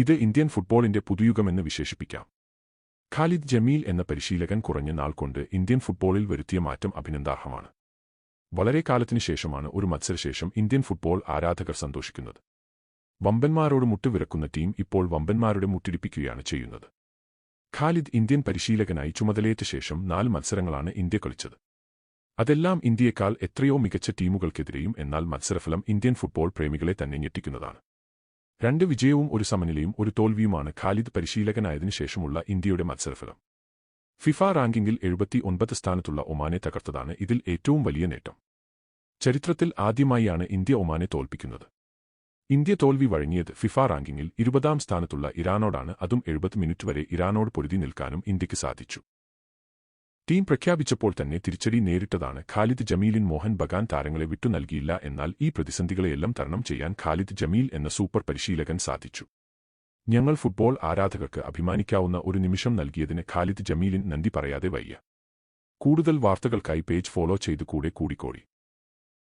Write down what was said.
ഇത് ഇന്ത്യൻ ഫുട്ബോളിന്റെ പുതുയുഗമെന്ന് വിശേഷിപ്പിക്കാം. ഖാലിദ് ജമീൽ എന്ന പരിശീലകൻ കുറഞ്ഞ നാൾ കൊണ്ട് ഇന്ത്യൻ ഫുട്ബോളിൽ വരുത്തിയ മാറ്റം അഭിനന്ദാർഹമാണ്. വളരെ കാലത്തിനു ശേഷമാണ് ഒരു മത്സരശേഷം ഇന്ത്യൻ ഫുട്ബോൾ ആരാധകർ സന്തോഷിക്കുന്നത്. വമ്പന്മാരോട് മുട്ടുവിറക്കുന്ന ടീം ഇപ്പോൾ വമ്പന്മാരുടെ മുട്ടിടിപ്പിക്കുകയാണ് ചെയ്യുന്നത്. ഖാലിദ് ഇന്ത്യൻ പരിശീലകനായി ചുമതലയേറ്റ ശേഷം 4 മത്സരങ്ങളാണ് ഇന്ത്യ കളിച്ചത്. അതെല്ലാം ഇന്ത്യയേക്കാൾ എത്രയോ മികച്ച ടീമുകൾക്കെതിരെയും. എന്നാൽ മത്സരഫലം ഇന്ത്യൻ ഫുട്ബോൾ പ്രേമികളെ തന്നെ ഞെട്ടിക്കുന്നതാണ്. 2 വിജയവും 1 സമനിലയും 1 തോൽവിയുമാണ് ഖാലിദ് പരിശീലകനായതിനു ശേഷമുള്ള ഇന്ത്യയുടെ മത്സരഫലം. ഫിഫ റാങ്കിങ്ങിൽ 79 സ്ഥാനത്തുള്ള ഒമാനെ തകർത്തതാണ് ഇതിൽ ഏറ്റവും വലിയ നേട്ടം. ചരിത്രത്തിൽ ആദ്യമായാണ് ഇന്ത്യ ഒമാനെ തോൽപ്പിക്കുന്നത്. ഇന്ത്യ തോൽവി വഴങ്ങിയത് ഫിഫ റാങ്കിങ്ങിൽ 20ാം സ്ഥാനത്തുള്ള ഇറാനോടാണ്. അതും 70 മിനിറ്റ് വരെ ഇറാനോട് പൊരുതി നിൽക്കാനും ഇന്ത്യക്ക് സാധിച്ചു. ടീം പ്രഖ്യാപിച്ചപ്പോൾ തന്നെ തിരിച്ചടി നേരിട്ടതാണ് ഖാലിദ് ജമീലിൻ. മോഹൻ ബഗാൻ താരങ്ങളെ വിട്ടു നൽകിയില്ല. എന്നാൽ ഈ പ്രതിസന്ധികളെയെല്ലാം തരണം ചെയ്യാൻ ഖാലിദ് ജമീൽ എന്ന സൂപ്പർ പരിശീലകൻ സാധിച്ചു. ഞങ്ങൾ ഫുട്ബോൾ ആരാധകർക്ക് അഭിമാനിക്കാവുന്ന ഒരു നിമിഷം നൽകിയതിന് ഖാലിദ് ജമീലിൻ നന്ദി പറയാതെ വയ്യ. കൂടുതൽ വാർത്തകൾക്കായി പേജ് ഫോളോ ചെയ്ത് കൂടെ കൂടിക്കോളി.